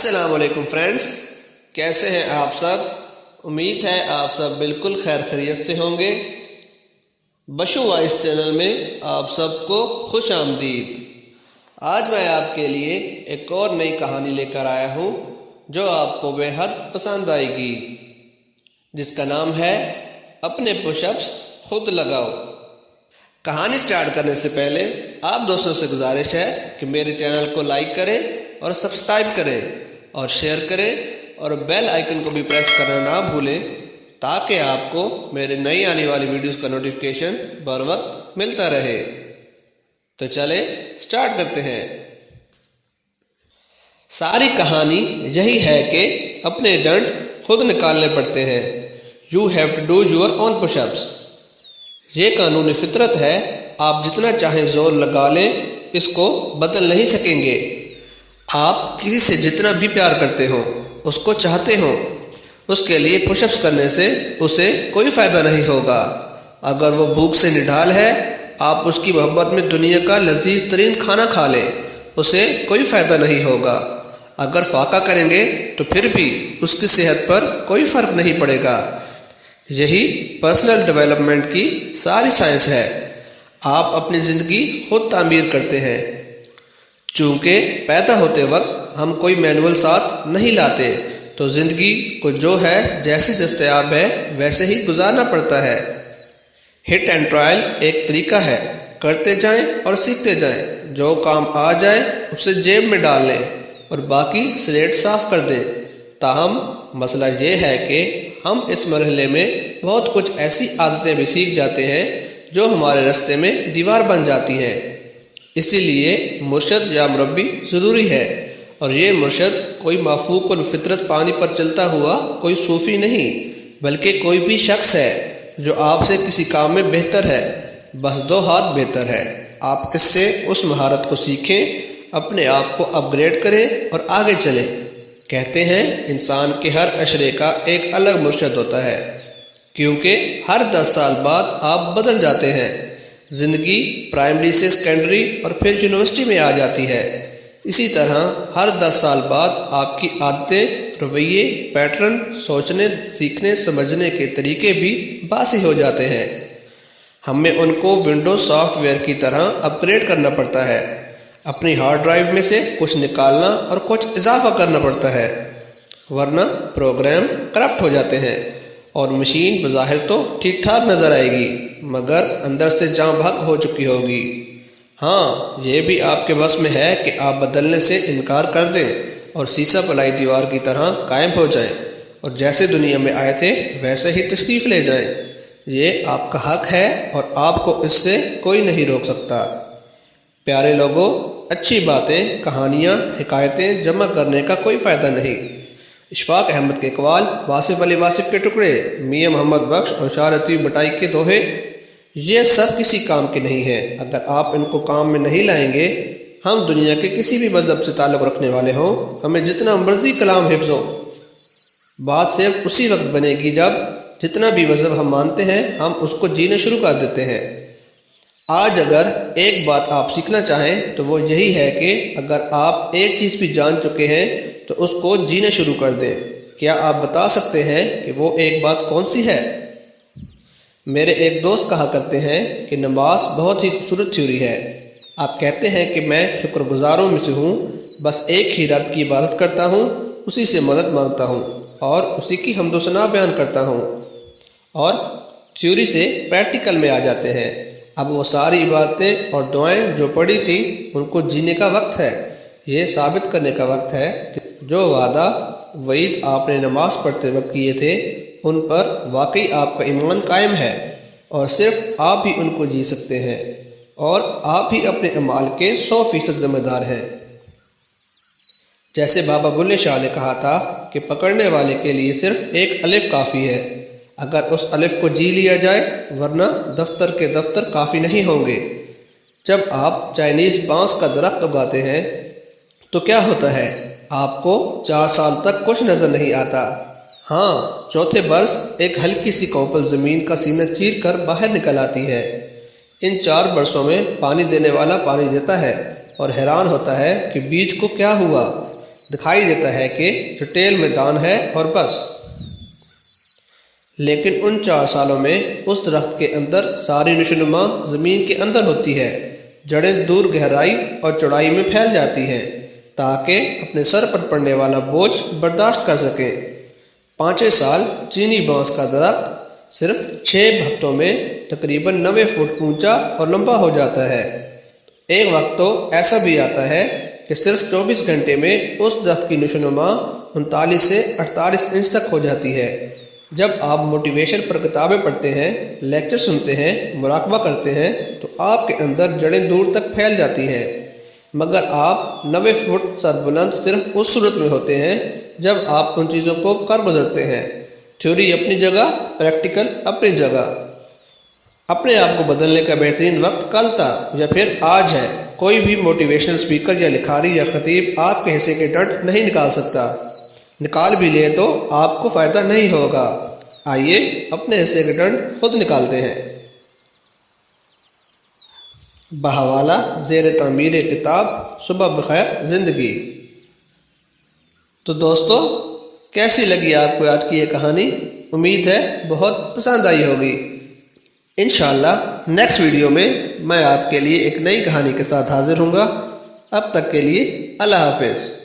السلام علیکم فرینڈز، کیسے ہیں آپ سب؟ امید ہے آپ سب بالکل خیر خیریت سے ہوں گے۔ بشو وائس چینل میں آپ سب کو خوش آمدید۔ آج میں آپ کے لیے ایک اور نئی کہانی لے کر آیا ہوں جو آپ کو بے حد پسند آئے گی، جس کا نام ہے اپنے پش اپس خود لگاؤ۔ کہانی سٹارٹ کرنے سے پہلے آپ دوستوں سے گزارش ہے کہ میرے چینل کو لائک کریں اور سبسکرائب کریں اور شیئر کریں اور بیل آئیکن کو بھی پریس کرنا نہ بھولیں تاکہ آپ کو میرے نئی آنے والی ویڈیوز کا نوٹیفیکیشن بر وقت ملتا رہے۔ تو چلیں سٹارٹ کرتے ہیں۔ ساری کہانی یہی ہے کہ اپنے ڈنڈ خود نکالنے پڑتے ہیں۔ You have to do your own push ups. یہ قانون فطرت ہے، آپ جتنا چاہیں زور لگا لیں اس کو بدل نہیں سکیں گے۔ آپ کسی سے جتنا بھی پیار کرتے ہوں، اس کو چاہتے ہوں، اس کے لیے پش اپس کرنے سے اسے کوئی فائدہ نہیں ہوگا۔ اگر وہ بھوک سے نڈھال ہے، آپ اس کی محبت میں دنیا کا لذیذ ترین کھانا کھا لیں، اسے کوئی فائدہ نہیں ہوگا۔ اگر فاقہ کریں گے تو پھر بھی اس کی صحت پر کوئی فرق نہیں پڑے گا۔ یہی پرسنل ڈیولپمنٹ کی ساری سائنس ہے۔ آپ اپنی زندگی خود تعمیر کرتے ہیں۔ چونکہ پیدا ہوتے وقت ہم کوئی مینول ساتھ نہیں لاتے، تو زندگی کو جو ہے جیسے دستیاب ہے ویسے ہی گزارنا پڑتا ہے۔ ہٹ اینڈ ٹرائل ایک طریقہ ہے، کرتے جائیں اور سیکھتے جائیں۔ جو کام آ جائے اسے جیب میں ڈال لیں اور باقی سلیٹ صاف کر دیں۔ تاہم مسئلہ یہ ہے کہ ہم اس مرحلے میں بہت کچھ ایسی عادتیں بھی سیکھ جاتے ہیں جو ہمارے راستے میں دیوار بن جاتی ہیں۔ اسی لیے مرشد یا مربی ضروری ہے، اور یہ مرشد کوئی مافوق الفطرت پانی پر چلتا ہوا کوئی صوفی نہیں، بلکہ کوئی بھی شخص ہے جو آپ سے کسی کام میں بہتر ہے، بس 2 ہاتھ بہتر ہے۔ آپ اس سے اس مہارت کو سیکھیں، اپنے آپ کو اپ گریڈ کریں اور آگے چلیں۔ کہتے ہیں انسان کے ہر عشرے کا ایک الگ مرشد ہوتا ہے، کیونکہ ہر 10 سال بعد آپ بدل جاتے ہیں۔ زندگی پرائمری سے سیکنڈری اور پھر یونیورسٹی میں آ جاتی ہے۔ اسی طرح ہر 10 سال بعد آپ کی عادتیں، رویے، پیٹرن، سوچنے، سیکھنے، سمجھنے کے طریقے بھی باسی ہو جاتے ہیں۔ ہمیں ان کو ونڈوز سافٹ ویئر کی طرح اپ گریڈ کرنا پڑتا ہے۔ اپنی ہارڈ ڈرائیو میں سے کچھ نکالنا اور کچھ اضافہ کرنا پڑتا ہے، ورنہ پروگرام کرپٹ ہو جاتے ہیں اور مشین بظاہر تو ٹھیک ٹھاک نظر آئے گی مگر اندر سے جاں بحق ہو چکی ہوگی۔ ہاں، یہ بھی آپ کے بس میں ہے کہ آپ بدلنے سے انکار کر دیں اور سیسا پلائی دیوار کی طرح قائم ہو جائیں اور جیسے دنیا میں آئے تھے ویسے ہی تشریف لے جائیں۔ یہ آپ کا حق ہے اور آپ کو اس سے کوئی نہیں روک سکتا۔ پیارے لوگوں، اچھی باتیں، کہانیاں، حکایتیں جمع کرنے کا کوئی فائدہ نہیں۔ اشفاق احمد کے اقوال، واصف علی واصف کے ٹکڑے، میاں محمد بخش اور شاہ لطیف بٹائی کے دوہے، یہ سب کسی کام کے نہیں ہیں اگر آپ ان کو کام میں نہیں لائیں گے۔ ہم دنیا کے کسی بھی مذہب سے تعلق رکھنے والے ہوں، ہمیں جتنا مرضی کلام حفظ ہو، بات صرف اسی وقت بنے گی جب جتنا بھی مذہب ہم مانتے ہیں ہم اس کو جینا شروع کر دیتے ہیں۔ آج اگر ایک بات آپ سیکھنا چاہیں تو وہ یہی ہے کہ اگر آپ ایک چیز بھی جان چکے ہیں تو اس کو جینا شروع کر دیں۔ کیا آپ بتا سکتے ہیں کہ وہ ایک بات کون سی ہے؟ میرے ایک دوست کہا کرتے ہیں کہ نماز بہت ہی خوبصورت تھیوری ہے۔ آپ کہتے ہیں کہ میں شکر گزاروں میں سے ہوں، بس ایک ہی رب کی عبادت کرتا ہوں، اسی سے مدد مانگتا ہوں اور اسی کی حمد و ثنا بیان کرتا ہوں، اور تھیوری سے پریکٹیکل میں آ جاتے ہیں۔ اب وہ ساری عبادتیں اور دعائیں جو پڑھی تھیں ان کو جینے کا وقت ہے۔ یہ ثابت کرنے کا وقت ہے کہ جو وعدہ وعید آپ نے نماز پڑھتے وقت کیے تھے ان پر واقعی آپ کا ایمان قائم ہے، اور صرف آپ ہی ان کو جی سکتے ہیں اور آپ ہی اپنے اعمال کے 100% ذمہ دار ہیں۔ جیسے بابا بلے شاہ نے کہا تھا کہ پکڑنے والے کے لیے صرف ایک الف کافی ہے، اگر اس الف کو جی لیا جائے، ورنہ دفتر کے دفتر کافی نہیں ہوں گے۔ جب آپ چائنیز بانس کا درخت اگاتے ہیں تو کیا ہوتا ہے؟ آپ کو 4 سال تک کچھ نظر نہیں آتا۔ ہاں، چوتھے برس ایک ہلکی سی کوپل زمین کا سینہ چیر کر باہر نکل آتی ہے۔ ان 4 برسوں میں پانی دینے والا پانی دیتا ہے اور حیران ہوتا ہے کہ بیج کو کیا ہوا۔ دکھائی دیتا ہے کہ جو ٹیل میں دان ہے اور بس۔ لیکن ان 4 سالوں میں اس درخت کے اندر ساری نشوونما زمین کے اندر ہوتی ہے۔ جڑیں دور گہرائی اور چوڑائی میں پھیل جاتی ہیں تاکہ اپنے سر پر پڑنے والا بوجھ برداشت کر سکیں۔ 5 سال چینی بانس کا درخت صرف 6 ہفتوں میں تقریباً 90 فٹ اونچا اور لمبا ہو جاتا ہے۔ ایک وقت تو ایسا بھی آتا ہے کہ صرف 24 گھنٹے میں اس درخت کی نشوونما 39 سے 48 انچ تک ہو جاتی ہے۔ جب آپ موٹیویشن پر کتابیں پڑھتے ہیں، لیکچر سنتے ہیں، مراقبہ کرتے ہیں تو آپ کے اندر جڑیں دور تک پھیل جاتی ہیں، مگر آپ 90 فٹ سر بلند صرف اس صورت میں ہوتے ہیں جب آپ ان چیزوں کو کر گزرتے ہیں۔ تھیوری اپنی جگہ، پریکٹیکل اپنی جگہ۔ اپنے آپ کو بدلنے کا بہترین وقت کل تھا یا پھر آج ہے۔ کوئی بھی موٹیویشنل اسپیکر یا لکھاری یا خطیب آپ کے حصے کے ڈنڈ نہیں نکال سکتا۔ نکال بھی لے تو آپ کو فائدہ نہیں ہوگا۔ آئیے اپنے حصے کے ڈنڈ خود نکالتے ہیں۔ بحوالہ زیر تعمیر کتاب صبح بخیر زندگی۔ تو دوستو، کیسی لگی آپ کو آج کی یہ کہانی؟ امید ہے بہت پسند آئی ہوگی۔ انشاءاللہ نیکسٹ ویڈیو میں آپ کے لیے ایک نئی کہانی کے ساتھ حاضر ہوں گا۔ اب تک کے لیے اللہ حافظ۔